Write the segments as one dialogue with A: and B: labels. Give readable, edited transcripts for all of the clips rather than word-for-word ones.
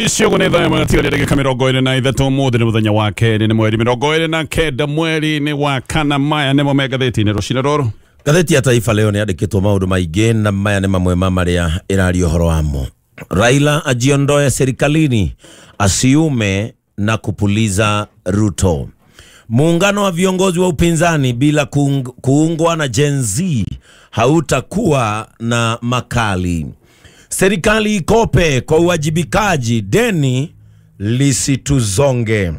A: Sio neza ya mwatio lege kamirogo ile na idha tomu de muthenya wake ni mweri mirogo ile na keda mweri ni wa kana maya nemo mega theti ni Roshina Roro.
B: Gatheti ya Taifa leo ni andikitwo maundu maingĩ na maya nĩ mamwe maria ĩrario horo wamo. Raila ajiondoe serikalini asiume na kupuliza Ruto. Muungano wa viongozi wa upinzani bila kuungwa na Gen Z hautakuwa na makali. Serikali ikope kwa uwajibikaji, deni lisituzonge.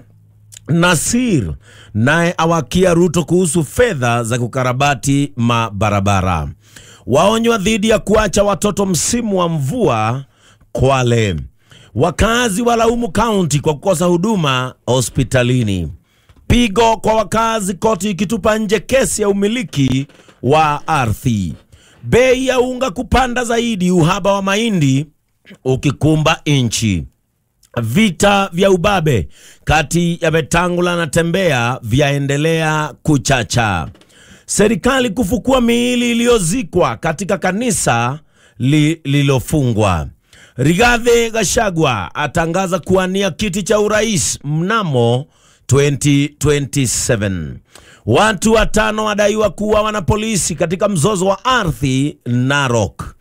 B: Nasir naye awakia Ruto kuhusu fedha za kukarabati mabarabara. Waonywa dhidi ya kuacha watoto msimu wa mvua Kwale. Wakazi walaumu county kwa kukosa huduma hospitalini. Pigo kwa wakazi, koti ikitupa nje kesi ya umiliki wa ardhi. Bei ya unga kupanda zaidi, uhaba wa mahindi ukikumba inchi. Vita vya ubabe kati ya Wetangula na Tembea vyaendelea kuchacha. Serikali kufukua miili iliyozikwa katika kanisa lililofungwa. Rigathi Gachagua atangaza kuwania kiti cha urais mnamo 2027. Watu 5 wadaiwa kuuawa na polisi katika mzozo wa ardhi Narok.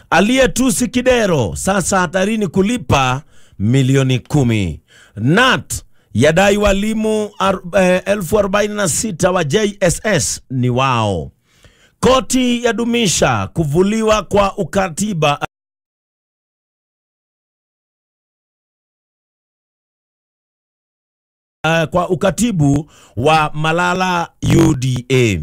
B: Aliyetusi Kidero sasa hatarini kulipa milioni 10. NAT yadai walimu 46,000 wa JSS ni wao. Koti yadumisha kuvuliwa kwa ukatiba kwa ukatibu wa Malala UDA.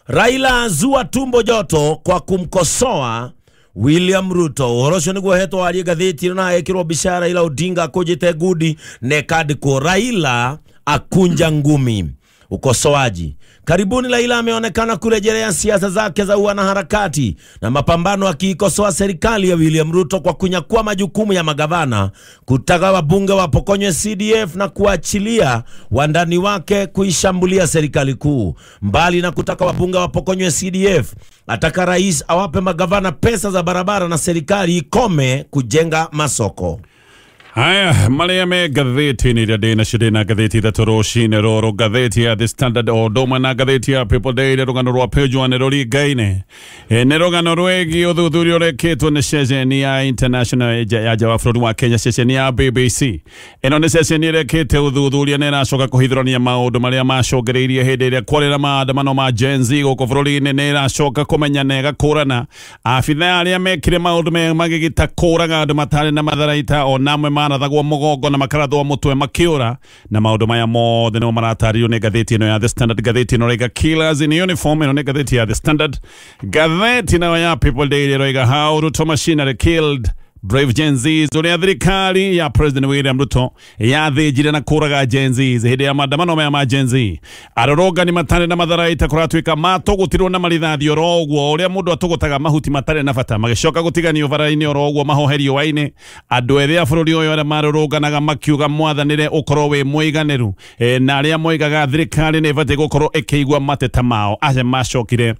B: Raila azua tumbo joto kwa kumkosoa William Ruto. Orosho niguo heto ali gatheti na ekirwo bishara ila Odinga akujite gudi nekadi ko Raila akunja ngumi. Ukosoaji. Karibuni Raila ameonekana kurejelea siasa zake za wanaharakati na mapambano akiikosoa serikali ya William Ruto kwa kunyakua majukumu ya magavana, kutaka wabunge wapokonywe CDF na kuachilia wandani wake kuishambulia serikali kuu. Mbali na kutaka wabunge wapokonywe CDF, ataka rais awape magavana pesa za barabara na serikali ikome kujenga masoko.
A: Haya, maliame gatheti ni radena shidena gatheti da Roshina Roro, gatheti ya The Standard Odoma na gatheti ya People Day rogano rwa pejo anerori gaine. Nerogano rwegi udhudhurio reketo ne shesheni ya International ya Jawafrodu wa Kenya, shesheni ya BBC. Eno ne shesheni rekete udhudhurio nera shoka kuhidronia maundu maria mashogereirie hede ya kwarera maandamano ma Gen Z goko bũrũri-inĩ nera shoka kumenya nega kurana afitha aria mekire maundu magigita kuraga andu matari na matharaita onamwe thagwa mugongo na makaratho mutwe makiura na maundu maya mothe no maratario ne gatheti no ya The Standard. Gatheti no rega killers in uniform no ne gatheti ya The Standard. Gatheti no ya People Day rega how Ruto machinery killed brave Gen Z. Zone thirikari ya President William Ruto ya thijire na kuraga Gen Z hede ya maandamano ma Gen Z. Aroroga ni matane na matharaita kuratwika matogutirwo na marithathi orogwo uria mundu atugutaga mahuti matare na bata magishoka gutiganio bara-ini orogwo mahoherio waine andu ethia bururi uyu aria maroroganaga makiuga mwathanire ukorwo wi muiganiru na aria moigaga thirikari ni ibati gukorwo ikigwa mateta mao aje mashokire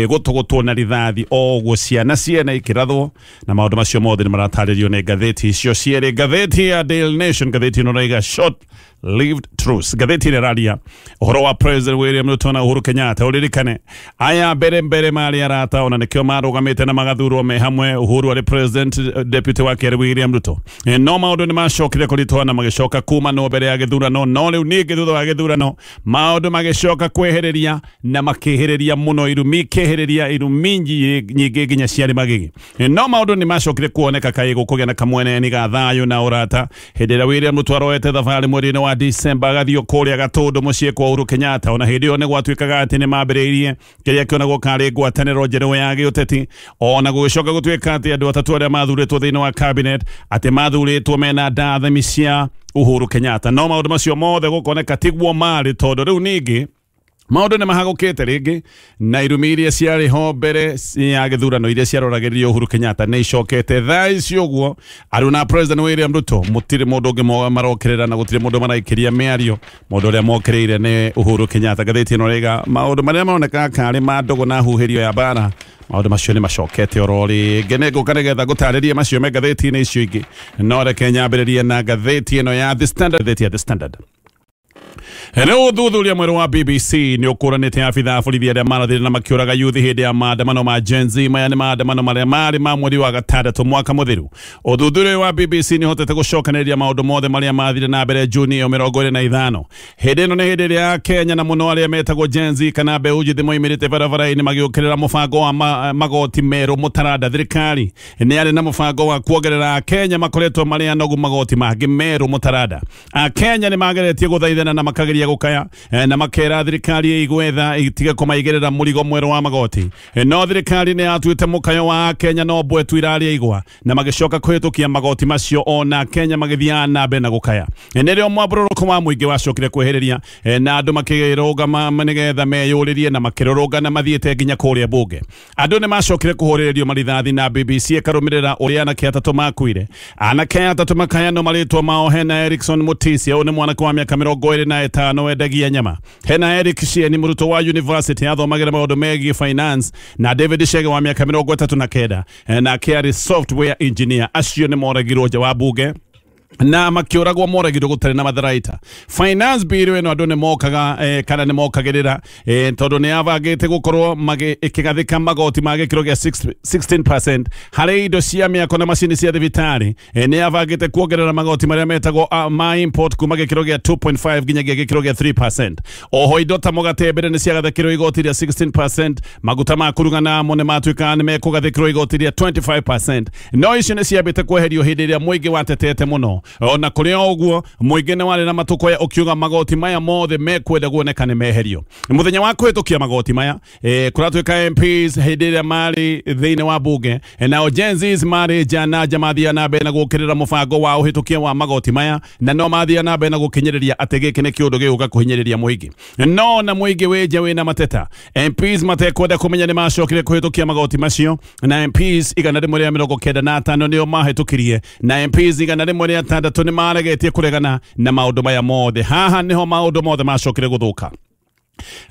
A: gutugutwo na rithathi ogwo ciana ikirathwo na maundu macio mothe ni marata Tario ne gatheti sio siere gatheti ya Daily Nation. Gatheti no rega short lived truth. Gatheti ne radia uhoro wa President William Ruto na Uhuru Kenyatta uririkane aya mbere mali arata ona nikio marugamite na magathurwo me hamwe. Uhuru ari president, deputy wake William Ruto no maundu ni mashokire kulitwana magishoka kuma no mbere ya githurano no riu ni githutha wa githurano maundu magishoka kwehereria na makihereria muno irumi kehereria irumi nyingi nginya ciari magigi no maundu ni mashokire kuoneka kaigo kugena kamwene ni gathayo na urata hindira William Ruto aroete thabari mweri-ini wa December gathio kuria Gatundu mucii kwa Uhuru Kenyatta ona hindi one gwatwikaga ati ni mambiriirie kiria kionagwo kari ngwataniro njeru ya giuteti ona gugicoka gutwika ati andu atatu aria mathuritwo thiini wa cabinet ati mathuritwo mena ndathemi cia Uhuru Kenyatta no maundu macio mothe gukoneka tigwo mari tondu riu ningi maundu nĩ mahagũkĩte rĩngĩ na irumi iria ciarĩ ho mbere ya gĩthurano iria ciaroragĩrĩrio Uhuru Kenyatta nĩ icokete thaa ici ũguo aruna President William Ruto mũtirĩ mũndũ ũngĩ marokĩrĩra na gũtirĩ mũndũ maraikĩria mĩario mũndũ ũrĩa mokĩrĩire nĩ Uhuru Kenyatta gathĩti ĩno rĩga maũndũ marĩa maroneka karĩ ma ndogo na huhĩrio ya bara maũndũ macio nĩ macokete oro rĩngĩ nĩngũka nĩgetha gũtarĩria macio me ngathĩti-inĩ icio ingĩ no reke nyambĩrĩrie na ngathĩti ĩno ya The Standard ngathĩti ya The Standard. Rĩu thuthuria mwerũ wa BBC nĩ ũkũranĩte abithaa borithi arĩa marathire na makĩũraga yuthi hĩndĩ ya maandamano ma Gen Z maya nĩ maandamano marĩa marĩ ma mweri wa gatandatũ mwaka mũthiru. Ũthuthuria wa BBC nĩ ũhotete gũcokanĩrĩria maũndũ mothe marĩa mathire na mbere Juni 25. Hĩndĩ ĩno nĩ hĩndĩ ĩrĩa Kenya na mũno arĩa metagwo Gen Z kana mbeũ njĩthĩ moimĩrĩte barabara-inĩ magĩũkĩrĩra mũbango wa magoti merũ mũtaranda. Thirikari nĩ arĩ na mũbango wa kuongerera Kenya makoretwo marĩ anogu magoti mangĩ merũ mũtaranda. Kenya nĩ mageretie gũthaithana na makageria gukaya na makera thirikari igwetha itige kumaigirira murigo mweru wa magoti. No thirikari nĩ atuĩte mũkayo wa Kenya no mbwetu irarĩ igwa na magicoka kwĩhĩtũkia magoti macio ona Kenya magĩthiaga na mbere na gukaya. Nĩrĩo mwambũrũrũko wa mũingĩ wacokire kwĩhĩrĩria na andũ makĩrũgama nĩgetha meyũrĩrie na makĩrũrũngana mathiĩte nginya kũrĩa bunge. Andũ nĩ macokire kũhũrĩrĩrio marithathi na BBC ĩkarũmĩrĩra ũrĩa anake atatũ makuire. Anake atatũ makayano marĩtwo mao hena Erickson Mutisia ũyũ nĩ mwanake wa mĩaka 25 wendagia nyama. Hena Eric Shie ni mũrutwo wa university athomagira maũndũ megiĩ finance na David Chege wa mĩaka 39 na kĩarĩ software engineer. Acio nĩ moragirwo nja wa bunge na makioragwo moragirwo gũtarĩ na matharaita. Finance bill ĩno andũ nĩ mokaga kana nĩ mokagĩrĩra tondũ nĩ abangĩte gũkorwo ĩkĩgathĩka magoti ma gĩkĩro gĩa 16% harĩ indo cia mĩako na macini cia thibitarĩ. Nĩ abangĩte kuongerera magoti marĩa metagwo ma import kuma gĩkĩro gĩa 2.5 nginyagia gĩkĩro gĩa 3%. Oho indo ta mũgate mbere nĩ ciagathĩkĩrwo igoti rĩa 16%. Maguta ma kuruga namo nĩ matuĩka nĩ mekũgathĩkĩrwo igoti rĩa 25%. No icio nĩ ciambĩte kweherio hĩndĩ ĩrĩa mũingĩ watetete mũno. Ona kũrĩ ũguo mũingĩ nĩ warĩ na matukoya ũkiuga magoti maya mothe mekwenda kuoneka nĩ meherio. Mũthenya wa kwĩhĩtũkia magoti maya kũratuĩka MPs hĩndĩ ĩrĩa marĩ thĩinĩ wa bunge nao Gen Zs marĩ nja mathia na mbere na gũkĩrĩra mũbango wa ũhĩtũkia wa magoti maya na no mathia na mbere na gũkinyĩrĩria atĩ gĩkĩ nĩ kĩũndũ gĩgũka kũhinyĩrĩria mũingĩ. No na mũingĩ wĩnja wĩna mateta MPs matekwenda kũmenya nĩ macokire kũhĩtũkia magoti macio na MPs 195 nĩo mahĩtũkirie na MPs 106 nĩ maregetie kũregana na maũndũ maya mothe. Haha niho maũndũ mothe macokire gũthũka.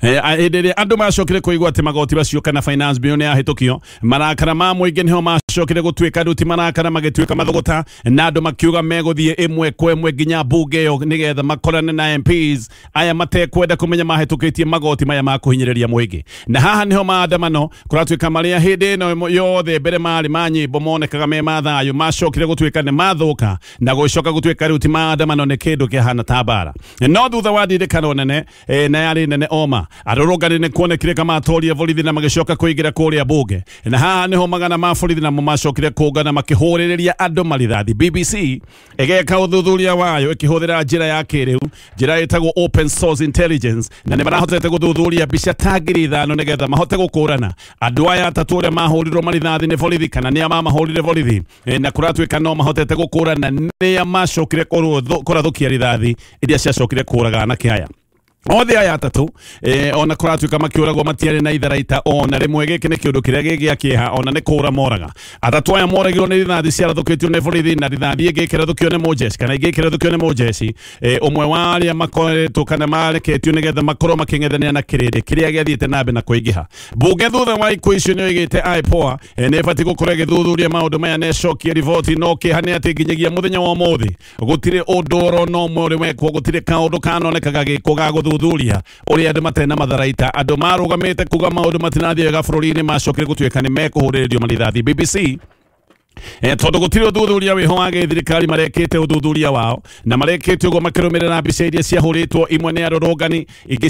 A: Hĩndĩ ĩrĩa andũ macokire kũigua atĩ magoti macio kana finance bill nĩ yahĩtũkio marakara ma mũingĩ niho macokire gũtuĩka ruti marakara magĩtuĩka mathogota na andũ makiuga megũthiĩ ĩmwe kwa ĩmwe nginya bunge ĩyo nĩgetha makorane na MPs aya matekwenda kũmenya mahĩtũkĩtie magoti maya ma kũhinyĩrĩria mũingĩ. Na haha niho maandamano kũratuĩka marĩa hĩndĩ ĩno yothe mbere marĩ ma nyĩmbo monekaga me mathayũ macokire gũtuĩka nĩ mathũka na gũcoka gũtuĩka ruti maandamano nĩ kĩndũ kĩhana ta mbara. No thutha wa ndirikano nene na yarĩ nene oma arũrũngani nĩ kuonekire kama atoria borithi na magĩcoka kũingĩra kũrĩa bunge na haha niho magana ma borithi namo macokire kũngana makĩhũrĩrĩria andũ marithathi. BBC ĩgeka ũthuthuria wayo ĩkĩhũthĩra njĩra ya kĩrĩu njĩra ĩtagwo open source intelligence na nĩ marahotete gũthuthuria mbica ta 5,000 nĩgetha mahote gũkũrana andũ aya atatũ arĩa mahũrirwo marithathi nĩ borithi kana nĩa mamahũrire borithi na kũratuĩka no mahotete gũkũrana nĩa macokire kũrathũkia rithathi iria ciacokire kũraga anake aya. Othe aya atatũ ona kũratuĩka makĩũragwo matiarĩ na itharaita ona rĩmwe gĩkĩ nĩ kĩũndũ kĩrĩa gĩa kĩeha ona nĩ kũra moraga. Atatũ aya moragirwo nĩ rithathi ciarathũkĩtio nĩ borithi na rithathi ĩngĩ ĩkĩrathũkio nĩ mũjeshi kana ĩngĩ ĩkĩrathũkio nĩ mũjeshi. Ũmwe wa arĩa makoretwo kana mareketio nĩgetha makorwo makĩng'ethanĩra na kĩrĩndĩ kĩrĩa gĩathiĩte na mbere na kũingĩha. Bunge thutha wa ikuũ icio nĩ oigĩte IPOA nĩ ĩbatiĩ gũkorwo ĩgĩthuthuria maũndũ maya na ĩcokie riboti no kĩeha nĩ atĩ nginyagia mũthenya wa ũmũthĩ gũtirĩ ũndũ oro no ũmwe ũrĩ wekwo gũtirĩ kaũndũ kanonekaga gĩkwo ga gũthuthuria ũrĩa andũ matarĩ na matharaita. Andũ marũgamĩte kuga maũndũ matinathiĩ wega bũrũri-inĩ macokire gũtuĩka nĩ mekũhũrĩrĩrio marithathi. BBC tondũ gũtirĩ ũthuthuria wĩho wa gĩthirikari marekĩte ũthuthuria wao na marekĩte ũguo makĩrũmĩrĩra mbica iria ciahũrĩtwo imwe nĩ arũrũngani ingĩ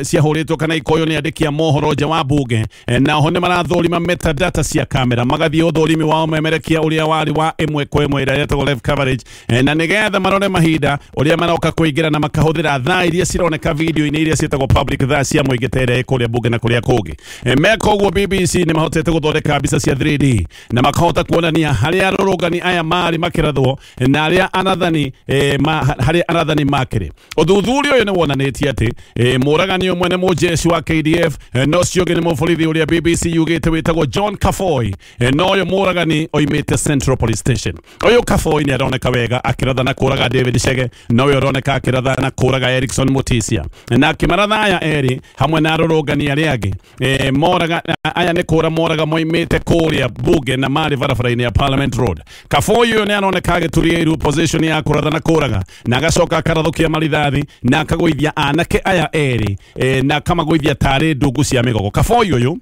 A: ciahũrĩtwo kana ikoywo nĩ andĩki a mohoro nja wa bunge na oho nĩ marathũrima metadata cia kamera magathiĩ ũthũrimi wao memerekia ũrĩa warĩ wa ĩmwe kwa ĩmwe ĩrĩa yetagwo live coverage na nĩgetha marore mahinda ũrĩa maroka kũingĩra na makahũthĩra thaa iria cironeka video-inĩ iria ciĩtagwo public thaa cia mũingĩ ta ĩrĩa kũrĩa bunge na kũrĩa kũngĩ. Meka ũguo BBC nĩ mahotete gũthondeka mbica cia 3D na makahota kuonania kuonania haria arorogani aya mari makirathwo na aria anathani haria anathani makire uthuthuria uyu ni wonanitie ati muragani umwe ni mujeci wa KDF no cionge ni muborithi uria BBC yugite witagwo John Kafoy no uyu muragani oimite Central Police Station. Uyu Kafoy ni aroneka wega akirathana kuraga David Chege no uyu aroneka akirathana kuraga Erickson Mutisia na kimaratha aya eri hamwe na arorogani aria angi moraga aya ni kura moraga moimite kuria Buge na mari barabara-ini ya Parliament Road. Kafoy uyu ni aroneka agituria iru position ya kurathana kuraga na agacoka akarathukia marithathi na akagwithia anake aya eri na kamagwithia tari ndungu cia migogo. Kafoy uyu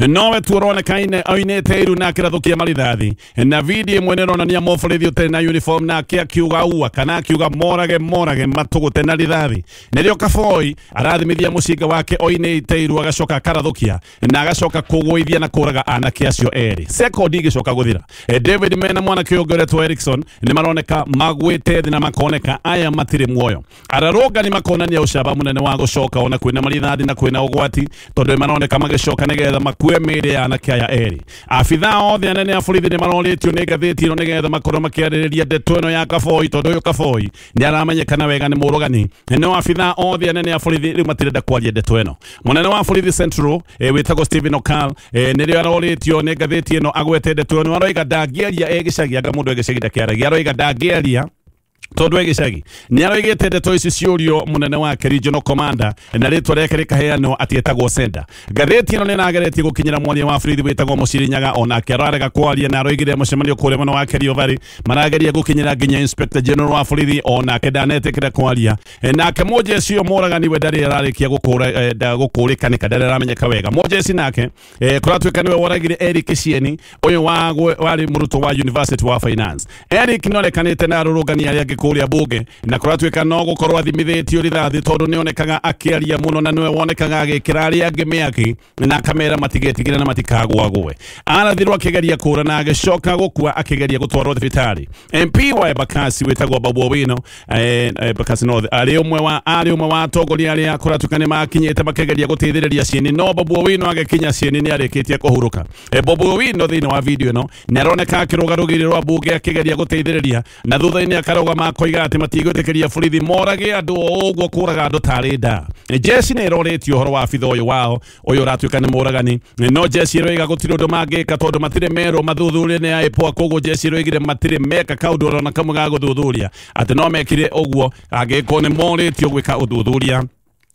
A: nowe turonekaine oinete iru na kirathukia marithathi na video imwe nironania moborithi utari na uniform na akiuga ua kana akiuga morage matugute na rithathi nirio Kafoy arathimithia mucinga wake oinete iru agacoka akarathukia na agacoka kugwithia na kuraga anake acio eri sekondi igicoka guthira. David Mena mwana kiongoretwo Erickson ni maroneka magwite thi na makoneka aya matire muoyo araroga ni makonania ucamba munene wa gucoka ona kwina marithathi na kwina ugwati tondu maroneka magicoka nigetha makue mire ya anake aya eri. Afitha othe anene a borithi ni maroretio ni ngatheti ino nigetha makorwo makiaririria ndeto ino ya Kafoy tondu uyu Kafoy ni aramenyekana wega ni murugani no afitha othe anene a borithi riu matirenda kwaria ndeto ino. Munene wa borithi Central witagwo Stephen Okal nirio aroretio ni ngatheti ino agwete ndeto ino aroiga ndangieria egicagi anga mundu egicagi ndakiaragia aroiga ndangieria tondu egicagi ni aroigite ndeto ici ciurio munene wake regional commander na ritwa reke rikaheanwo atietagwo Senda. Ngatheti ino ni nageretie gukinyira mwaria wa borithi witagwo Mucirinyaga ona akirarega kwaria na aroigire mucemanio kuria muno wa Keriovari marageria gukinyira nginya Inspector General wa borithi ona akedanetekira kwaria na akemujeci uyo muragani we ndari ararikia gukurikanika ndari aramenyeka wega mujeci nake kuratwika niwe woragire Eric Cieni uyu wari muruto wa University wa Finance. Eric nonekanite na arurugani aria kuria Buge na kuratwika no gukorwo athimithitio rithathi tondu ni onekaga akiaria muno na niwe wonekaga agikira aria angi miaki na kamera matigetigire na matikagwagwe arathirwo akigeria kura na agicoka gukua akigeria gutwarwo thibitari. MP wa Embakasi witagwo Babu Owino Embakasi North ari umwe wa atongoria aria kuratwika ni makinyite makigeria gutithiriria Cieni no Babu Owino agikinya Cieni ni arikitie kuhuruka. Babu Owino thini wa video ino ni aroneka akirugarugirirwa Buge akigeria gutithiriria na thutha-ini akaroga makoiga ati matigwitikiria borithi morage andu ogwo kuraga andu tarida. Jeci ni iroretio horo wa abitha uyu wao uyu ratwika ni muragani no jeci iroiga gutiri undu mangika tondu matire mero mathuthuria ni aipoa koguo jeci iroigire matire meka kaundu ona kamwe ga guthuthuria ati no mekire ogwo agiko ni moretio gwika uthuthuria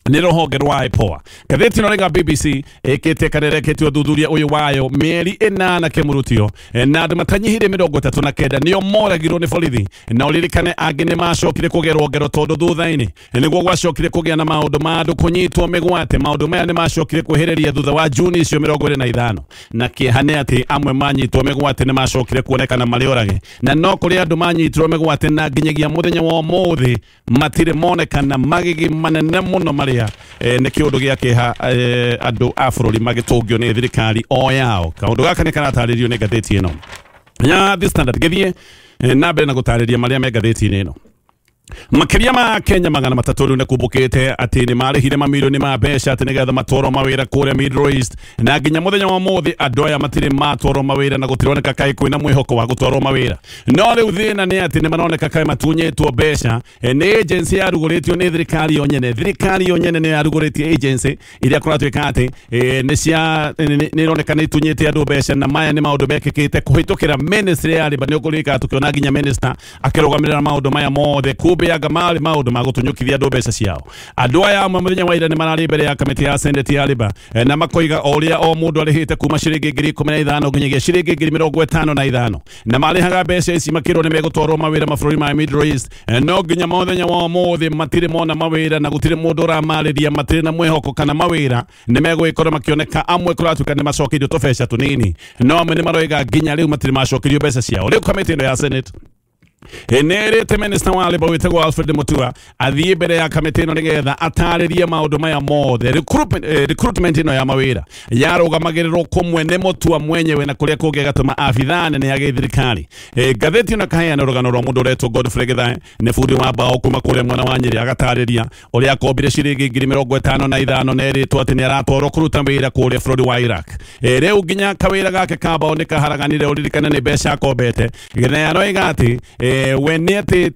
A: ni rohonge rwa IPOA. Ngatheti ino rega BBC ikite kanereketio thuthuria uyu wayo mieri 8 kemurutio na andu matanyihire 39 nio moragirwo ni borithi na uririkane angi ni macokire kugerwo ngero tondu thutha-ini niguo gwacokire kugia na maundu ma andu kunyitwo migwate. Maundu maya ni macokire kuhiriria thutha wa Juni icio 25 na kihane ati amwe manyitwo migwate ni macokire kuonekana mari orage na no kuri andu manyitirwo migwate na nginyagia muthenya wa muthi matire monekana magigi manene muno mari ni kiundu giakiha andu a bururi magitungio ni thirikari o yao. Kaundu gaka ni karataririo ni ngatheti ino ya The Standard githie na mbere na gutariria maria me ngatheti ino. Makiria ma Kenya magana matatu riu nikumbukite ati ni marihire mamilioni ma mbeca ati nigetha matwaro mawira kuria Middle East na nginya muthenya wa muthi andu aya matire matwaro mawira na gutironeka kai kwina mwihoko wa gutwaro mawira no riu thina ni ati ni maroneka kai matunyetwo mbeca ni agency ya ruguritio ni thirikari yonyene ni aruguritie agency iria kuratwika ati ni roneka ni tunyete andu mbeca na maya ni maundu mekikite kuhitukira ministry ya riba ni ugurika tukiona nginya minister akirugamirira maundu maya mothe kubeaga mali maundu magutunyukithia andu mbeca ciao. Andu aya amwe muthenya wa ira ni marari mbere ya kamiti ya Senate ya riba na makoiga oria o mundu arihite kuma ciringi 15,000 nginyagia ciringi 55,000 na marihaga mbeca ici makirwo ni megutwarwo mawira mabũrũri ma Middle East no nginya muthenya wa muthi matire mona mawira na gutire mundu uramariria matire na mwihoko kana mawira ni megwikorwo makioneka amwe kuratuka ni macokirio tubeca tunini no amwe ni maroiga nginya riu matire macokirio mbeca ciao. Riu kamiti ino ya Senate Nerete minister wale bawitego Alfred Mutua athie mbere ya kamiti no nigetha ataririe maundu maya mothe recruitment ino ya mawira yarugamagirirwo kumwe ne Mutua mwenyewe na kuria kungi gatuma afithane ne yage thirikari gatheti na kaheana rugano rwa mundu retwo Godfrey Githae ne fundi wa bao kuma kuria mwana wa Nyeri agatariria uria akombire ciringi 55,000 na eritwo ati ni aratwarwo kuruta wira kuria bũrũri wa Iraq riu nginya kawira gake kambao ni kaharaganire uririkana ni mbeca akombete Githae no igati wenete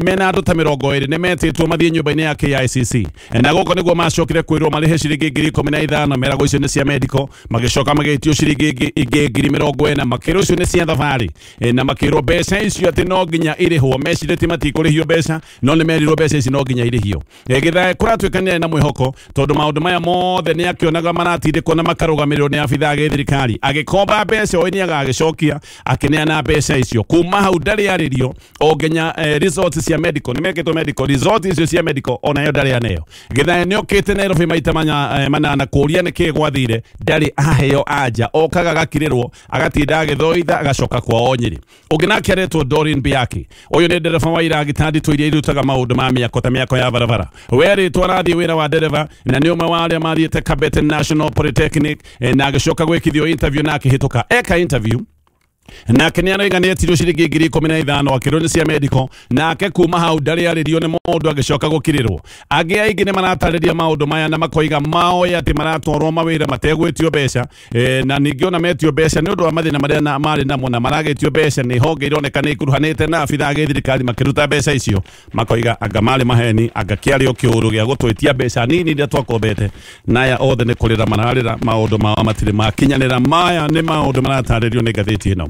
A: mena andu ta 20 ne metitwo mathie nyumba-ini ya KICC na goko niguo macokire kwirwo marihe ciringi 15,000 merago icio ni cia medical magicoka magitio ciringi 40,000 makiro icio ni cia thabari na makiro mbeca icio ati no nginya irihwo mecire ti matikũrĩhio mbeca no nĩ merirwo mbeca ici no nginya irĩhio Githae kũratuĩkanire na mwĩhoko tondu maundu maya mothe nĩ akĩonaga maratindĩkwo na makarũgamĩrĩrwo nĩ abitha gĩthirikari agĩkomba mbeca o nĩ agagĩcokia akĩneana mbeca icio kuma hau ndarĩ arĩrio o nginya results cia medical nĩ mekĩtwo medical results icio cia medical ona yo ndarĩ aneyo Githae nĩ okĩte Nairobi maita manana kũria nĩkĩ gwathire ndarĩ aheo anja okaga agakirĩrwo agatinda agĩthoitha agacoka kwao Nyeri ũngĩ nake aretwo Doreen Biaki ũyũ nĩ ndereba wa iragitandĩtwo iria irutaga maũndũ ma mĩako ta mĩako ya barabara werĩtwo arathiĩ wĩra wa ndereba na nĩ ũmwe wa arĩa mathiĩte Kabete National Polytechnic na agĩcoka gwĩkithio interview na akĩhĩtũka eka interview nake nĩ araiganĩtirio ciringi 15,000 akĩrwo nĩ cia medical nake kuma hau ndarĩ arĩrio nĩ mũndũ agĩcoka gũkirĩrwo angĩ aingĩ nĩ maratarĩria maũndũ maya na makoiga maoĩ atĩ maratwarwo mawĩra mategwĩtio mbeca na ningĩ ona metio mbeca nĩ ũndũ wa mathĩna marĩa marĩ namo na maragĩtio mbeca nĩ honge ironeka nĩ ikuruhanĩte na abitha gĩthirikari makĩruta mbeca icio makoiga anga marĩ maheni anga kĩarĩ kĩũru gĩa gũtwĩtia mbeca nini iria twakombete naya othe nĩ kũrĩra mararĩra maũndũ mao matirĩ makinyanĩra maya nĩ maũndũ maratarĩrio nĩ ngathĩti ĩno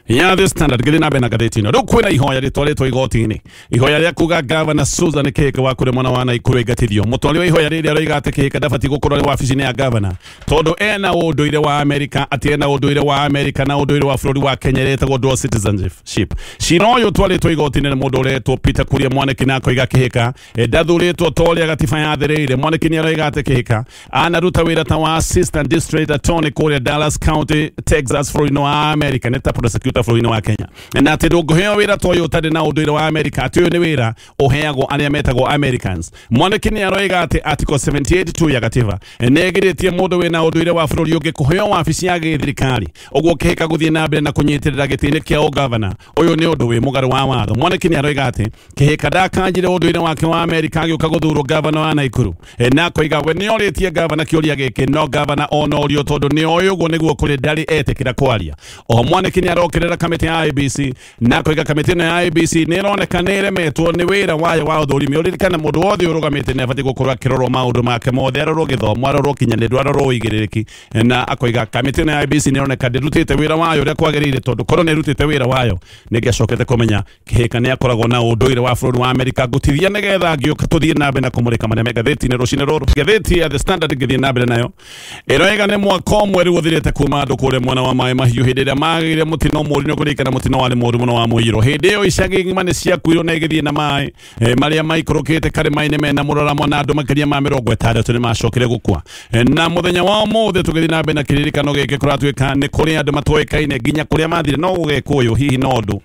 A: ya The Standard githĩ na bena gatheti ino rĩu kwĩna ihoya rĩtwarĩtwo igoti-inĩ ihoya rĩa kuga Governor Susan Kĩhĩka wa kũrĩa mwana wa Naikuru aingatithio mũtwari wa ihoya rĩrĩa roiga atĩ Kĩhĩka ndabatiĩ gũkorwo arĩ wabici-inĩ ya Governor tondũ ena ũndũire wa Amerika atĩ ena ũndũire wa Amerika na ũndũire wa bũrũri wa Kenya retagwo dual citizenship cira ũyũ ũtwarĩtwo igoti-inĩ nĩ mũndũ ũretwo Peter Kuria Mwanĩki na akoiga Kĩhĩka ndathurĩtwo ta ũrĩa gatiba yathĩrĩire Mwanĩki nĩ aroiga atĩ Kĩhĩka anaruta wĩra ta wa Assistant District Attorney kũrĩa Dallas County Texas bũrũri-inĩ wa Amerika nĩ ta prosecutor bũrũri-inĩ wa Kenya na atĩ ndũngĩheo wĩra ta ũyũ ũtarĩ na ũndũire wa Amerika atĩ ũyũ nĩ wĩra ũheagwo arĩa metagwo Americans Mwanĩki nĩ aroiga atĩ article 78 ya gatiba nĩ ĩgirĩtie mũndũ wĩna ũndũire wa bũrũri ũngĩ kũheo wabici ya gĩthirikari ũguo Kĩhĩka gũthiĩ na mbere na kũnyitĩrĩra gĩtĩ-inĩ kĩa ũgavana ũyũ nĩ ũndũ wĩ mũgarũ wa watho Mwanĩki nĩ aroiga atĩ Kĩhĩka ndakanjire ũndũire wake wa Amerika agĩũka gũthurwo gavana wa Naikuru na akoiga we nĩ orĩtie gavana kĩũria gĩkĩ no gavana ona ũrio tondũ nĩ oĩ ũguo nĩguo kũrĩ ndarĩ etĩkĩra kwaria oho Mwanĩki nĩ arokĩrĩra kamĩtĩ ya IEBC na koiga kamĩtĩ ĩno ya IEBC nĩ ĩroneka nĩ ĩremetwo nĩ wĩra wayo wa ũthũrimi ũririkana mũndũ wothe ũrũgamĩte nĩ abatiĩ gũkorwo akĩrorwo maũndũ make mothe arorwo gĩthomo arorwo kinyanĩru arorwo ũigĩrĩrĩki na akoiga kamĩtĩ ĩno ya IEBC nĩ ĩroneka ndĩrutĩte wĩra wayo ũrĩa kwagĩrĩire tondũ korwo nĩ ĩrutĩte wĩra wayo nĩ ngĩacokete kũmenya Kĩhĩka nĩ akoragwo na ũndũire wa bũrũri wa Amerika ngũtithia nĩgetha ngĩũka tũthiĩ na mbere na kũmũrĩka marĩa me ngathĩti-inĩ rũcinĩ rũrũ ngathĩti ya The Standard ngĩthiĩ na mbere nayo ĩroiga nĩ mwaka ũmwe rĩu ũthirĩte kuma andũ kũrĩa mwena wa Maĩ Mahiũ hĩndĩ ĩrĩa magĩire mũtino mũũru nĩ kũririkana mũtino warĩ mũũru mũno wa mũiyũro hĩndĩ ĩyo icagi ng'ima nĩ ciakuirwo na igĩthiĩ na maĩ marĩa maikũrũkĩte karĩma-inĩ mena mũraramo na andũ makĩria ma 60 nĩ macokire gũkua na mũthenya wa ũmũthĩ tũgĩthiĩ na mbere na kĩririkano gĩkĩ kũratuĩka nĩ kũrĩ andũ matoĩkaine nginya kũrĩa mathire no gũgĩkũyũ hihi no ũndũ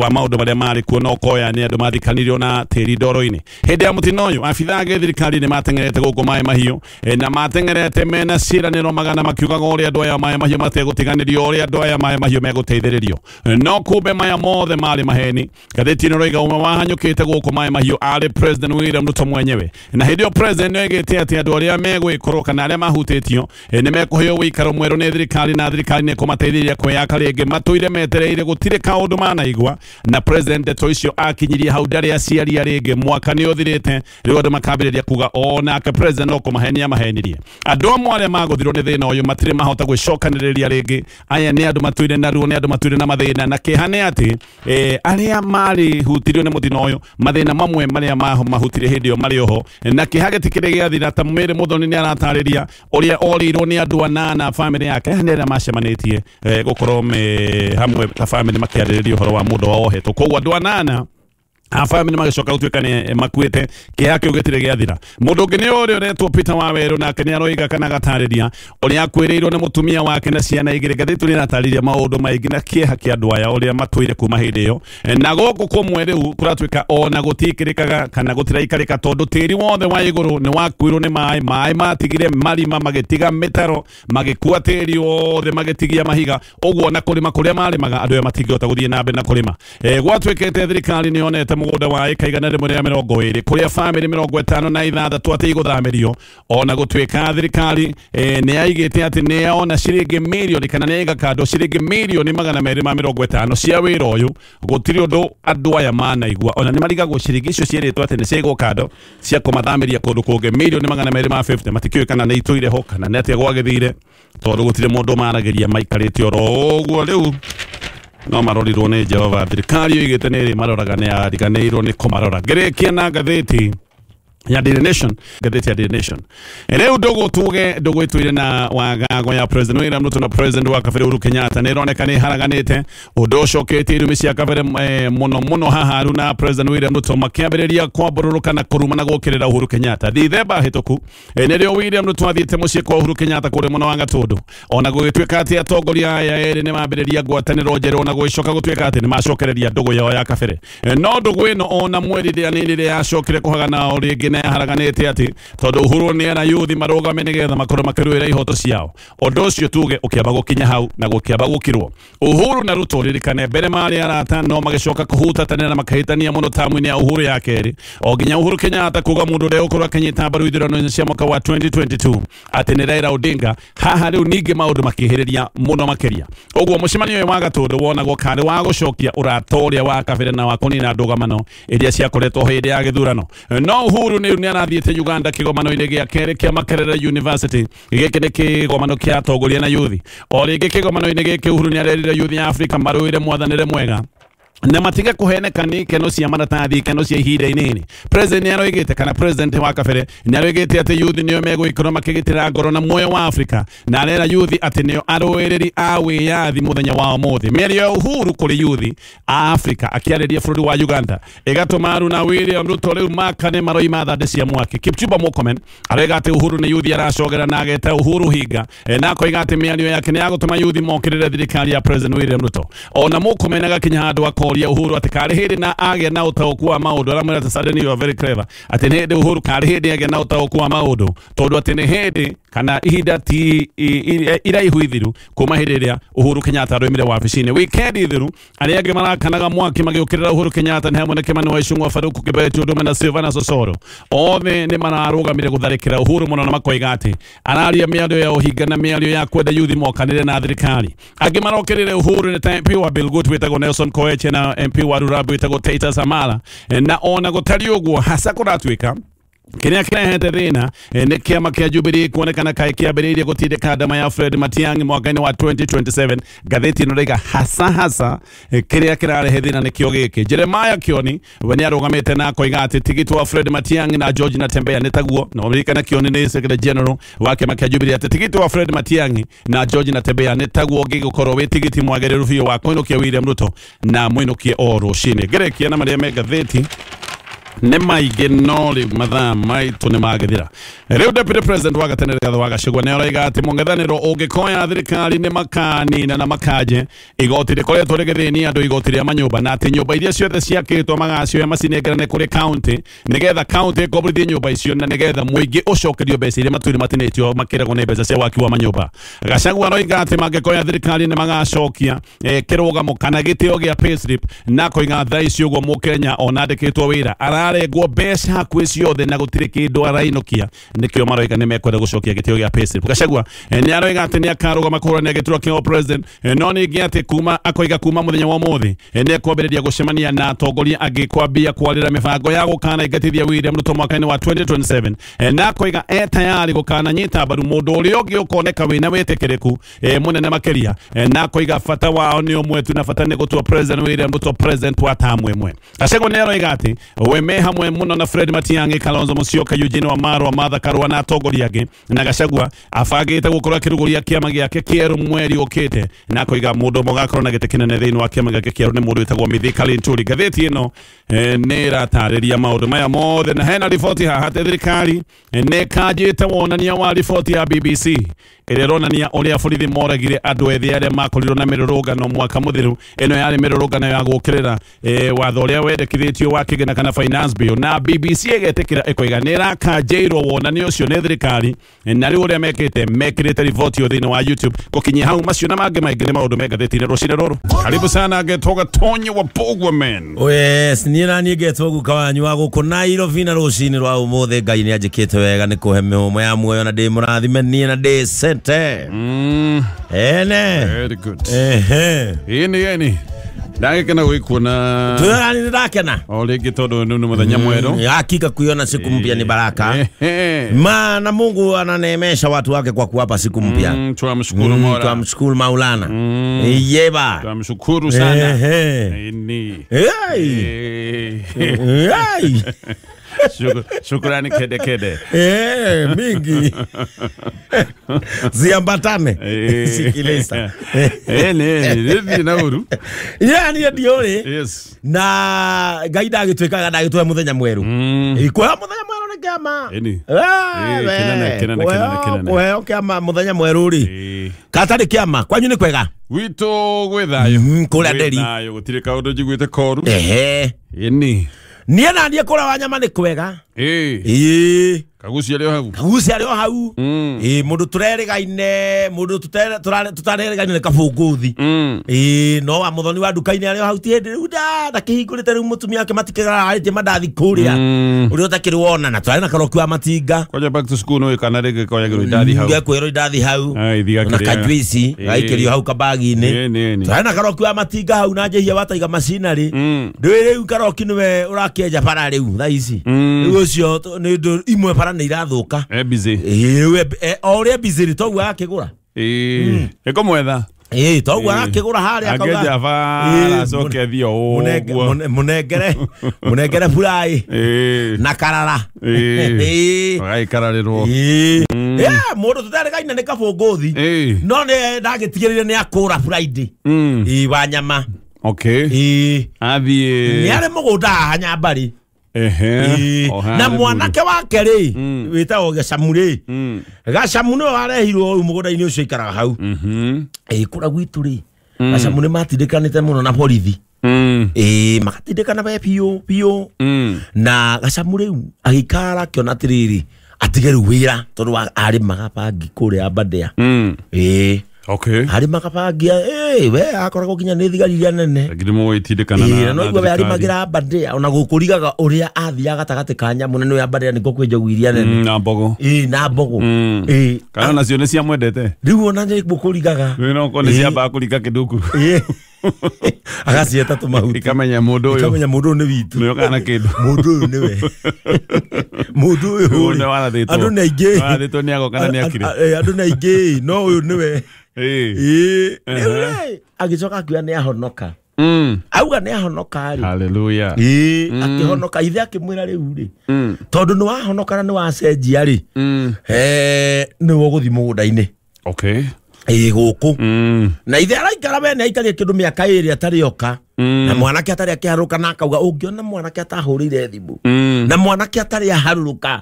A: wa maũndũ marĩa marĩ kuo no koya nĩ andũ mathikanirio na tĩri ndoro-inĩ hĩndĩ ya mũtino ũyũ abitha gĩthirikari nĩ matengerete gũkũ Maĩ Mahiũ na matengerete mena ciĩranĩro magana makiugaga ũrĩa andũ aya Maĩ Mahiũ mategũtiganĩrio ũrĩa andũ aya Maĩ Mahiũ megũteithĩrĩrio no kumbe maya mothe marĩ maheni gathĩti-inĩ roiga ũmwe wahanyũkĩte gũkũ Maĩ Mahiũ arĩ President William Ruto mwenyewe na hĩndĩ ĩyo President nĩoigĩte atĩ andũ arĩa megwĩkũrwo kana arĩa mahutĩtio nĩ mekũheo ũikaro mwerũ nĩ thirikari na thirikari nĩ kũmateithĩrĩria kwĩyaka rĩngĩ matũire metereire gũtirĩ kaũndũ manaigua na President ndeto icio akinyirie hau ndarĩ aciaria rĩngĩ mwaka nĩ ũthirĩte rĩu andũ makambĩrĩria kuga onake President no kũmahenia mahenirie andũ amwe arĩa magũthirwo nĩ thĩna ũyũ matirĩ mahota gwĩcokanĩrĩria rĩngĩ aya nĩ andũ matũire na ruo nĩ andũ matũire na mathĩna na kĩeha nĩ atĩ arĩa marĩ hutirio nĩ mũtino ũyũ mathĩna mamwe marĩa mahutirie hĩndĩ ĩyo marĩ oho na kĩeha gĩtikĩrĩ gĩathira ta Mary Muthoni nĩ aratarĩria ũrĩa orĩirwo nĩ andũ anana bamĩrĩ yake nĩ arĩa macemanĩtie gũkorwo hamwe ta bamĩrĩ makĩarĩrĩria ũhoro wa mũndũ wa ohetwo koguo andũ anana family magishoka gutwikane makuite kiake ugitire giathira mundu ngine uri uretwo Peter Waweru na kenya roiga kana gatariria uri akwirirwo ni mutumia wake na ciana igire gathitu ni ratariria maundu maingi na kieha kia andu aya uri matwire kuma hindi iyo na goku kumwe riu kuratwika ona gutikirikaga kana gutiraikirika tondu tiri wothe wa iguru ni wakwirwo ni mai matigire marima magitiga mitaro magikua tiri wothe magitigia mahiga uguo na kurima kuria marimaga andu aya matingihota guthie na mbere na kurima gwatwikete thirikari ni onete mugunda wa eka igana rimwe ria 20 kuria family 56 atiiguthamirio ona gutwika thirikari ni aigite ati ni ona ciringi milioni kana ni aiga kando ciringi milioni 250 cia wira uyu gutiri undu andu aya manaigua ona ni marigagwo ciringi icio cieritwo ati ni ciigwo kando cia kumathamiria kundu kungi milioni 250 matikio kana ni ituire ho kana ni atia gwagithire tondu gutire mundu marageria maikarite oro uguo riu no marorirwo ni Jehova thirikari igite ni maroraga ni ariganirwo ni kumarora gerekia na gatheti ya Daily Nation gatheti ya Daily Nation leo dogo tuge dogo itwire na wagago ya president William Ruto na president wa Kafere Uhuru Kenyatta ni roneka ni haraganite udoshokete irumi cia Kafere muno haha na president William Ruto makiambiriria kwabururuka na kuruma na gukirira Uhuru Kenyatta thithemba hituku ni rio William Ruto athiete mucie kwa Uhuru Kenyatta kuri muno wa Gatundu ona gugitwika ati atongoria ya eri ni mambiriria gwataniro njeru ona gwicoka gutwika ati ni macokereria dogo yao ya Kafere no dogo ino ona mweriria ni rire yacokire kuhagana origi na haraganete ati tondu Uhuru ni ana yuthi marugame nigetha makoro makirwira ihoto ciao undu ucio tuge ukiamba gukinya hau na gukiamba gukirwo Uhuru na Ruto ririkane mbere mari arata no magicoka kuhutatana na makahitania muno tamu-ini ya Uhuru ya keri o ginya Uhuru Kenyatta kuga mundu uri ukorwa Kenyatta mbaru ithurano cia mwaka wa 2022 ati ni Raila Odinga haha riu ningi maundu makihiriria muno makiria uguo mucemanio wa Gatundu wonagwo kari wa gucokia uratoria wa Kafere na wakonina ndugamano iria ciakoretwo hindi ya githurano no Uhuru ni arathiete Uganda kigomano-ini gia keri kia Makerere University giki ni kigomano kia atongoria na yuthi o ringi kigomano-ini giki Uhuru ni arerire yuthi ya Afrika maruire mwathanire mwega na matiga kuheneka ni keno cia maratathi keno cia ihinda inini president ni aroigite kana president wa Kafere ni aroigite ati yuthi niyo megwikora makigitira ngoro na moyo wa Afrika na arera yuthi ati niyo aroereri a wiyathi muthenya wa umuthi merio Uhuru kuri yuthi a Afrika akiareria bururi wa Uganda igatumaru na William Ruto riu makane maroi mathande cia mwaki Kipchumba Murkomen arega ati Uhuru ni yuthi aracogera na ageta Uhuru higa na koiga ati miario yake ni agutuma yuthi mokirire thirikari ya president William Ruto ona Murkomen agakinya handu ya Uhuru ati kari hindi na agia na utauku wa maundu aramwira ati suddenly you are very clever ati ni hindi Uhuru kari hindi agia na utauku wa maundu tondu ati ni hindi kana ihinda ti iraihu ithiru kuma hindi ria Uhuru Kenyatta aroimire wabici-ini weekend ithiru aria angi marakanaga mwaki magiukirira Uhuru Kenyatta ni hamwe na Kimani Waicung'wa Faruku Kibet Ndume na Silvana Sosoro othe ni mararugamire gutharikira Uhuru muno na makoiga ati araria miario ya uhinga na miario ya kwenda yuthi mokanire na thirikari angi marokirire Uhuru ni ta MP wa Bilgut witagwo Nelson Koech na MP wa Rurabu witagwo Titus Amala na ona gutari uguo hasa kuratwika kiria kirehete thina ni kiama kia Jubilee kuonekana kai kiambiriirie gutindika ndama ya Fred Matiang'i mwaka-ini wa 2027 gatheti ino raiga hasa kiria kirarehe thina ni kio giki Jeremiah Kioni we ni arugamite na koiga ati tigiti wa Fred Matiang'i na George Natembeya nitaguo na Amerikana Kioni ni Secretary General wa kiama kia Jubilee ati tigiti wa Fred Matiang'i na George Natembeya nitaguo gigukorwo wi tigiti mwagiriru biu wa kuinukia William Ruto na mwinukie o rucini gerekia na maria me gatheti ne maige nori mathaa maitu ni magithira riu deputy president wa Gatenere Gathe wa Gachagua ni araiga ati mung'ethaniro ungikoya thirikari ni makanina na makaje igoti rikoretwo rigithini andu igoti ria manyumba na ati nyumba iria ciothe ciakitwo magacioya macinengerane kuri county nigetha county ikobrithie nyumba icio na nigetha muingi ucokerio mbeca iria matwire matinetio makiragwo ni mbeca cia waki wa manyumba Gachagua araiga ati mangikoya thirikari ni magacokia kirugamo kana gitio gia payslip na koiga thaa icio guo mukenya ona andikitwo wira ararengwo mbeca hakuhi ciothe na gutire kindu arainokia nikio maroiga ni mekwenda gucokia gitio gia payslip Gachagua ni aroiga ati ni akarugama kuhurania gituro kia president no ningi ati kuma akoiga kuma muthenya wa muthi ni ekwambiriria gucemania na atongoria angi kwambia kwarira mibango ya gukana igatithia William Ruto mwaka-ini wa 2027 na akoiga tayari gukana nyita mbaru mundu uria ungi ukoneka wina witikiriku munene makiria na akoiga bata wao ni umwe tu na bata ni gutua president William Ruto president wa tamu imwe Gachagua ni aroiga ati we me hamwe muno na Fred Matiang'i, Kalonzo Musyoka, Eugene Wamalwa, Martha Karua na atongoria angĩ na Gachagua abangĩte gũkorwo akĩrũgũria kĩama gĩake kĩerũ mweri ũkĩte na kũiga mũndũ mũgakorwo na gĩtĩ kĩnene thĩinĩ wa kĩama gĩake kĩerũ nĩ mũndũ wĩtagwo Mithika Linturi. Ngathĩti ĩno nĩ ĩratarĩria maũndũ maya mothe na hena riboti haha atĩ thirikari nĩ kanjĩte wonania wa riboti ya BBC ĩrĩa ĩronania ũrĩa borithi moragire andũ ethĩ arĩa makorirwo na mĩrũrũngano mwaka mũthiru. Ĩno yarĩ mĩrũrũngano ya gũkĩrĩra watho ũrĩa wendekithĩtio wa kĩgĩna kana finance bill, na BBC ĩgetĩkĩra ĩkoiga nĩ ĩrakanjĩirwo wonania ũcio nĩ thirikari na rĩu ũrĩa mekĩrĩte riboti thĩinĩ wa YouTube. Gũkinyia hau macio na mangĩ maingĩ nĩ maũndũ me ngathĩti-inĩ rũcinĩ rũrũ. Karibu sana Getoga Tonyo wa Pogwa man.
B: Yes, niĩ naniĩ Getogu kawanyu wa gũkũ Nairobi na rũcinĩ rwa ũmũthĩ. Ngai nĩ anjĩkĩte wega nĩ kũhe mĩhũmũ ya muoyo na ndĩ mũrathime niĩ na ndĩ sente. Ene.
A: Very good. Ini. Ndagĩkena gwĩkuona.
B: Tũrani ndakena.
A: O rĩngĩ tondũ nĩ mũthenya mwerũ.
B: Hakika kuiona siku mpya ni baraka. Maana Mungu ananeemesha watu wake kwa kuwapa siku mpya.
A: Tunamshukuru Mola.
B: Tunamshukuru Maulana. Yeba.
A: Tunamshukuru sana. Ini. Shukrani kede.
B: Mingi. Ziambatane. Sikilesa.
A: Ni nauru.
B: Yani ndiore.
A: Yes.
B: Na gaida agitwekaga ndagitwe muthenya mweru. Iko muthenya mweru ni kiama.
A: Ini.
B: Kinene. Kiama muthenya mweru ri. Katari kiama. Kwanyu ni kwega.
A: Wito gwethayo.
B: Kula nderi.
A: Nayo gutire kaundu njiguite koru. Ini.
B: Niĩ na ndiĩ kũra wa nyama nĩ kwega.
A: Kagucia rĩo hau.
B: Kagucia rĩo hau. Mũndũ tũrerĩgaine, mũndũ tũtarerĩgaine nĩ kabũngũthi. No wa mũthoni wa nduka-inĩ arĩo hau ti hĩndĩ rĩu ndakĩhingũrĩte rĩu mũtumia ake matikĩgararĩtie mandathi kũrĩa. Ũrĩa ũtakĩrĩ wona na twarĩ na karoki wa matinga.
A: Kwaja back to school no kana rĩngĩ koyagĩrwo indathi hau.
B: Ngĩkwĩrwo indathi hau. Na kajuici gaikĩrio hau kabagi-inĩ. Twarĩ na karoki wa matinga hau na njehia wataiga macinarĩ. Ndũĩ rĩu karoki nĩwe ũrakĩenja bara rĩu thaa ici. Rĩu ũcio nĩ ndũ imwe bara nĩ irathũka.
A: Busy.
B: O ũrĩa busy toguo akĩgũra.
A: Eko mwetha.
B: Toguo akĩgũra harĩa akauga.
A: Ageja bara coke thio ũguo.
B: Mũnengere burai. Na karara.
A: Agaikararĩrwo.
B: Mũndũ tũtarĩgaine nĩ kabũngũthi. No nĩ ndagĩtigĩrĩire nĩ akũra Friday. Wa nyama.
A: Okay. Athiĩ.
B: Nĩ arĩ mũgũnda haha Nyambari. Na mwanake wake rĩ wĩtagwo Gacamu rĩ. Gacamu nĩwe warehirwo ũyũ mũgũnda-inĩ ũcio ikaraga hau. Kũra gwitũ rĩ Gacamu nĩ matindĩkanĩte mũno na borithi. Magatindĩkana be biũ. Na Gacamu rĩu agĩikara akĩona atĩrĩrĩ atige rĩu wĩra tondũ arĩmaga bangi kũrĩa Aberdare.
A: Okay.
B: Hari makapangia we akoragwo kinya nĩ thigari iria nene.
A: Ngiri mwe itindikana na.
B: No igwe ari magira Aberdare ona gũkũrigaga ũrĩa athia gatagatĩ ka nyamũ nene ya Aberdare nĩko kwenjogu iria nene. Na mbogo. Na mbogo.
A: Kana nacio nĩ cia mwendete.
B: Rĩu ona nĩ gũkũrigaga.
A: No kone cia ba kũriga kĩnduku.
B: Agacieta tũmahuti.
A: Ikamenya mũndũ ũyũ.
B: Ikamenya mũndũ nĩ witũ.
A: Nĩyo kana kĩndũ.
B: Mũndũ ũyũ nĩwe. Mũndũ ũyũ.
A: Nĩ warathĩtwo.
B: Andũ nĩ aingĩ.
A: Warathĩtwo nĩ agoka na nĩ akire.
B: Andũ nĩ aingĩ no ũyũ nĩwe. Agicoka akiuga nĩ ahonoka. Auga nĩ ahonoka rĩ.
A: Hallelujah.
B: Akĩhonoka ithe akĩmwĩra rĩu rĩ. Tondũ nĩ wahonoka na nĩ wacenjia rĩ. Nĩ ũgũthiĩ mũgũnda-inĩ.
A: Okay.
B: Gũkũ. Na ithe araikara we nĩ aikaria kĩndũ mĩaka ĩrĩ atarĩ oka. Na mwanake atarĩ akĩharũrũka na akauga ũngĩona mwanake atahũrĩire thimũ. Na mwanake atarĩ aharũrũka.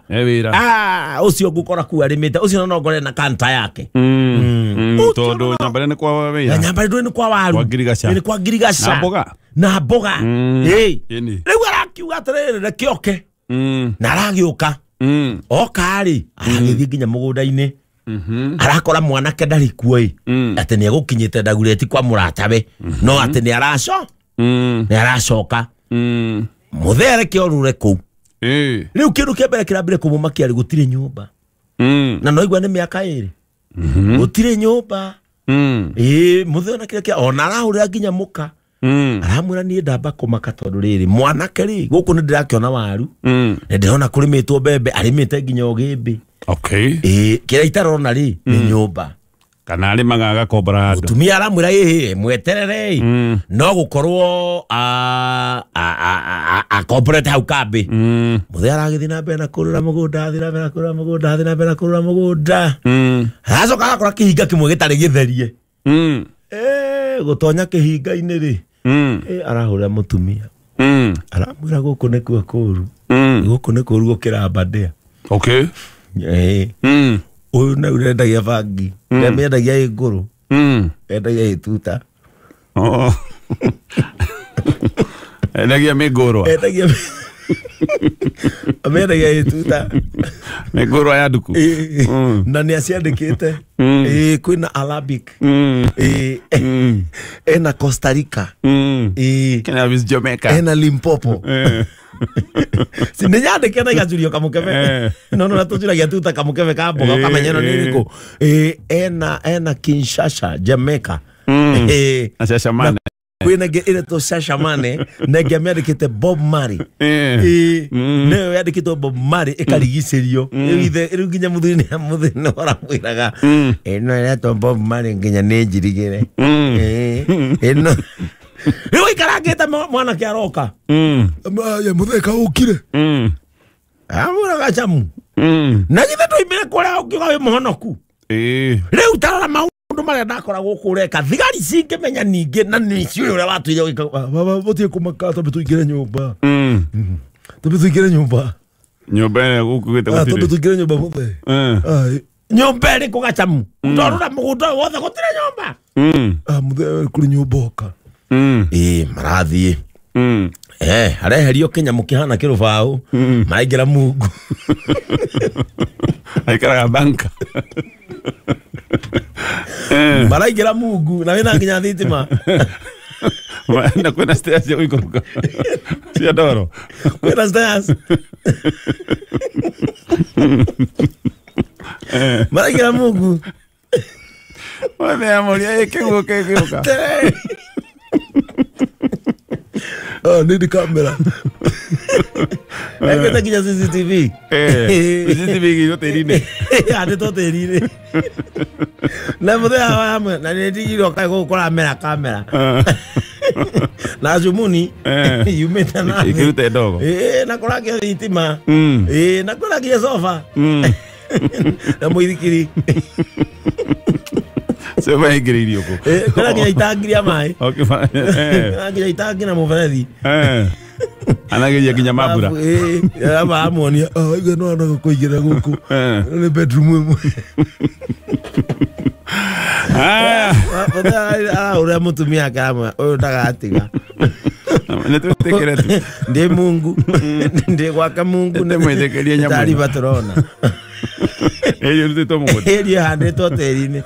B: Ũcio ngũkora kuo arĩmĩte. Ũcio no ngore na kanta yake.
A: Tondũ Nyambari nĩ kwa wĩra.
B: Nyambari ndũĩ nĩ kwa waru. Nĩ kwa ngirigaca.
A: Na mboga.
B: Na mboga. Rĩu arakiuga atĩrĩrĩ reke oke. Na aragĩũka. Oka rĩ aragĩthiĩ nginya mũgũnda-inĩ. Arakora mwanake ndarĩ kuo atĩ nĩ egũkinyĩte ndagureti kwa mũratawe. No atĩ nĩ aracoka. Mũthere kĩorũre kũu. Rĩu kĩndũ kĩa mbere kĩrambire kũmũmakia rĩ gũtirĩ nyũmba. Na no igua nĩ mĩaka ĩrĩ. Gũtirĩ nyũmba. Mũthere na kĩrĩa ona arahũrĩra nginya mũka. Aramwĩra niĩ ndamba kũmaka tondũ rĩrĩ mwanake rĩ gũkũ nĩ ndĩrakĩona waru. Nĩ ndĩrona kũrĩmĩtwo mbembe arĩmĩte nginya ũgĩmbĩ.
A: Okay.
B: Kĩrĩa itarona rĩ nĩ nyũmba.
A: kana ari magaga kobra
B: mutumia aramwira mweterere no gukorwo a corporate hau kambi muthe aragithii na mbere na kurura mugunda thina mbere na kurura mugunda thina mbere na kurura mugunda acoka agakora kihinga kimwe gitari githerie gutonya kihinga-ini ri arahurira mutumia aramwira guku nikuo kuru guku ni kuru gukira Aberdare.
A: Okay.
B: Uyu na urendagia bangi mendagia iguru endagia ituta
A: endagia migoro
B: mendagia ituta
A: migoro ya duku
B: na ni aciandikite kwina Arabic ena Costa Rica
A: kana vis Jamaica
B: ena Limpopo sinejandike na igajurio kamukebe no natujiragia tuta kamukebe ka mboga kamenyano niriko ena Kinshasa Jamaica
A: Shashamane
B: kwina ile to Shashamane nege medikite Bob Marley ne yadikite Bob Marley ekarigicerio ithe iruginya muthini ora mwiraga eno era to Bob Marley nginya nejirigire eno Riu ikarangite mwana kiaroka ya mutheka ukire amuraga chamu na githe twoimire kuria ukiuga wi muhonoku riu tarara maundu maria ndakoragwo kureka thigari cingimenya ningi na nicio uria watuire baba botie kumaka tobe tuigire nyumba tobe tuigire nyumba
A: nyumba gukugite gutire
B: tobe tuigire nyumba muthe nyumba ri kugachamu ndorura mugunda wothe gutire nyumba muthe kuri nyumba oka marathie areherio kinyamu kihana kirubau maraingira mungu
A: aikaraga banka
B: maraingira mungu na wina nginya thitima
A: na kwena stairs ya uikoruka cia ndoro
B: kwena stairs maraingira mungu
A: wame amoria kiguo kegiuka
B: nini kamera eketa kinya CCTV
A: CCTV giyo terine
B: ade to terine na muthe hawa na ndigiro kai gukora kamera na jumuni yumeta na
A: ikirute ndogo
B: na kora kia thitima na kora kia sofa na muithikiri
A: Sema ingiri yoko.
B: Kora kia itangiria mai.
A: Okay fine.
B: Kia itangira muberethi.
A: Anageria kinya mabura.
B: Ama amonia. Iga no ana kuigira guku. Ni bedroom imwe. Ura mutumia kama uyu ndagatiga.
A: Netutekere tu.
B: Ndi Mungu. Ndi gwaka Mungu
A: ne mwethekeria nyamu.
B: Tari baturona.
A: Eyo ndito mungu.
B: Eyo hande to terine.